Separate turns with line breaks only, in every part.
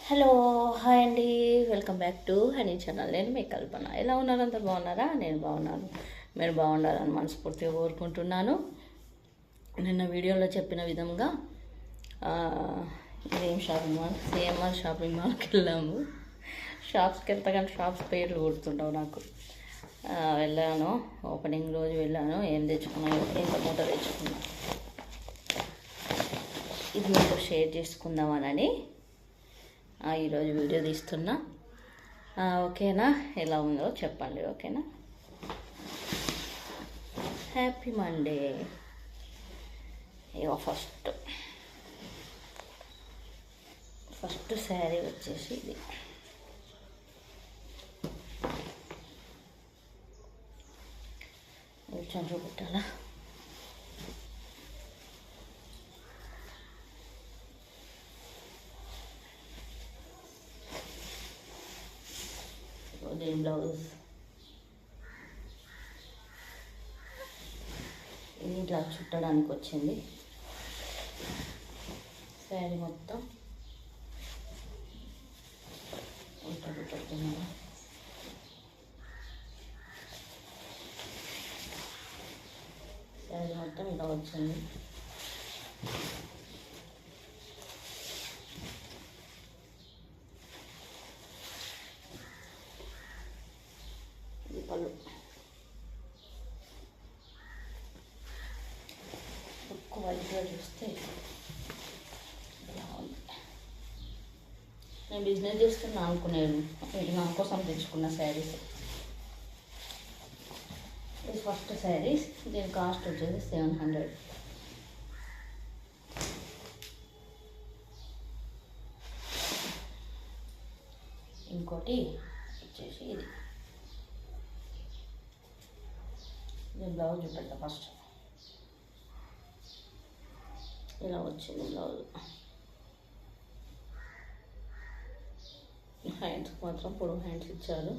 Hello, hi అండి. Welcome back to honey channel. నేను మీ కల్పన. ఎలా ఉన్నారు? అందరు బాగున్నారా? నేను బాగున్నాను. మీరు బాగుండాలని మనస్ఫూర్తిగా కోరుకుంటున్నాను. నిన్న వీడియోలో చెప్పిన విధంగా ఇదేం షాపింగ్ మాల్, సిఎంఆర్ షాపింగ్ మాల్కి వెళ్ళాము. షాప్స్కి వెళ్తా కానీ షాప్స్ పేర్లు గుర్తుండవు నాకు. వెళ్ళాను, ఓపెనింగ్ రోజు వెళ్ళాను. ఏం తెచ్చుకున్నాను, ఎంత మూట తెచ్చుకున్నాను, ఇది మీతో షేర్ చేసుకుందామని ఈరోజు వీడియో తీస్తున్నా. ఓకేనా? ఎలా ఉందో చెప్పండి. ఓకేనా? Happy Monday. ఇక ఫస్ట్ శారీ వచ్చేసి ఇది. కొంచెం చూపెట్టాలా? దీని బ్లౌజ్ ఇది ఇట్లా చుట్టడానికి వచ్చింది. శారీ మొత్తం పెడుతున్నాను. శారీ మొత్తం ఇలా వచ్చింది. పళ్ళు ఎక్కువ వైట్గా చూస్తే ఇలా ఉంది. నేను బిజినెస్ చేస్తున్నా అనుకునేది, ఇది నా కోసం తెచ్చుకున్న శారీస్. ఇది ఫస్ట్ శారీస్. దీని కాస్ట్ వచ్చేసి 700. ఇంకోటి వచ్చేసి ఇది. నేను బ్లౌజ్ చూపెడతా. ఫస్ట్ ఇలా వచ్చింది బ్లౌజ్. హ్యాండ్స్కి మాత్రం పొడవు హ్యాండ్స్ ఇచ్చారు.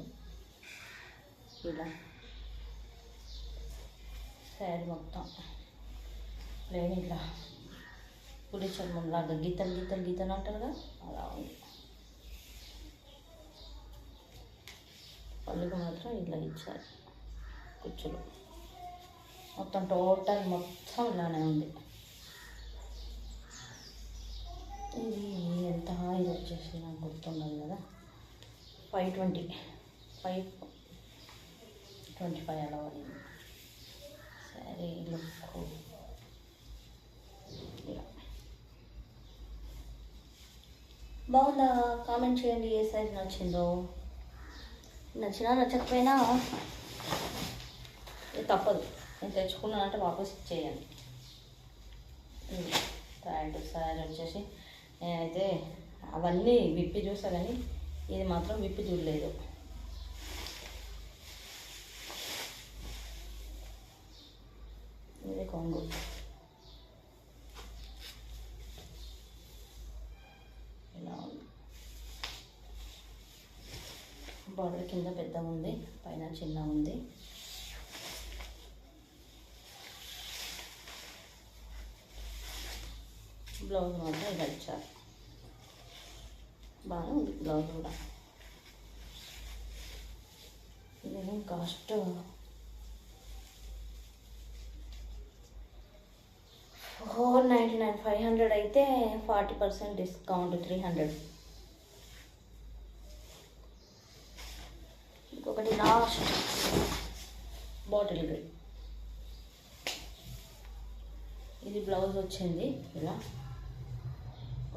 ఇలా శారీ మొత్తం ప్లేన్ ఇట్లా పులి చర్మం లాగా గీతలు అంటారు కదా, అలా ఉంది. పళ్ళుకి మాత్రం ఇలా ఇచ్చారు కుచ్చులు. మొత్తం టోటల్ మొత్తం ఇలానే ఉంది. ఇది ఎంత ఇది వచ్చేసి నాకు గుర్తుండదు కదా, 525 అలా పడింది. సరే, లుక్ బాగుందా? కామెంట్ చేయండి ఏ సైజ్ నచ్చిందో. నచ్చినా నచ్చకపోయినా ఇది తప్పదు. నేను తెచ్చుకున్నానంటే వాపస్ ఇచ్చేయండి. ప్యాంటు శారీ వచ్చేసి నేనైతే అవన్నీ విప్పి చూసా కానీ ఇది మాత్రం విప్పి చూడలేదు. ఇది కొంగు. ఇలా ఉంది. బార్డర్ కింద పెద్ద ఉంది, పైన చిన్న ఉంది. బ్లౌజ్ మాత్రం ఇలా ఇచ్చారు. బాగానే ఉంది బ్లౌజ్ కూడా. ఇదేమో కాస్ట్ 499. 500 అయితే 40% డిస్కౌంట్ 300. ఇంకొకటి లాస్ట్ బాటిల్ గ్రీన్. ఇది బ్లౌజ్ వచ్చింది ఇలా.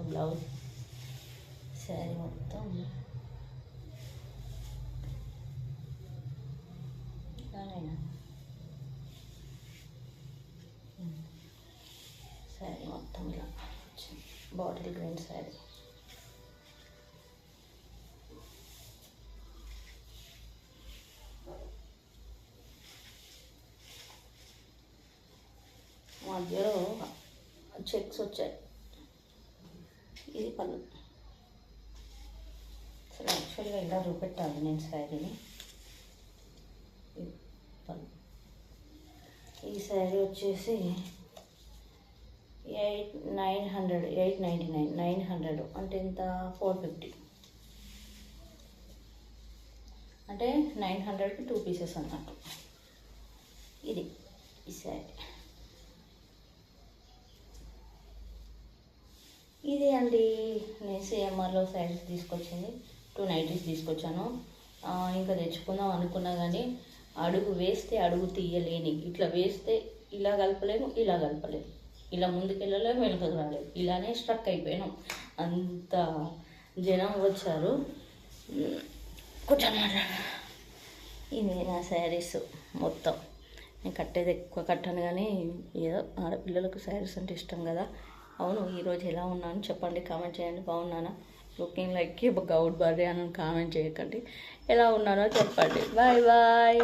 బ్లౌజ్ శారీ మొత్తం ఇలానైనా శారీ మొత్తం ఇలా వచ్చింది. Bottle green sari. మధ్యలో చెక్స్ వచ్చాయి. ఇది పళ్ళు. అసలు యాక్చువల్గా ఇలా చూపెట్టాలి నేను శారీని. పళ్ళు. ఈ శారీ వచ్చేసి 900 అంటే ఎంత 450 అంటే 900కి 2 పీసెస్ అన్నట్టు. ఇది ఈ శారీ ఇది అండి. నేను సిఎంఆర్లో శారీస్ తీసుకొచ్చింది, 2 నైటీస్ తీసుకొచ్చాను. ఇంకా తెచ్చుకుందాం అనుకున్నా కానీ అడుగు వేస్తే అడుగు తీయలేని, ఇట్లా వేస్తే ఇలా కలపలేము, ఇలా కలపలేము, ఇలా ముందుకెళ్ళలేము, వెనుకకు రాలేము, ఇలానే స్ట్రక్ అయిపోయినాం. అంత జనం వచ్చారు. కొంచెం ఇది నా శారీస్ మొత్తం. నేను కట్టేది ఎక్కువ కట్టాను కానీ ఏదో ఆడపిల్లలకు శారీస్ అంటే ఇష్టం కదా. అవును, ఈరోజు ఎలా ఉన్నాను చెప్పండి, కామెంట్ చేయండి. బాగున్నానా? లుకింగ్ లైక్ గౌడ్ బర్రీ అని కామెంట్ చేయకండి. ఎలా ఉన్నానో చెప్పండి. Bye bye.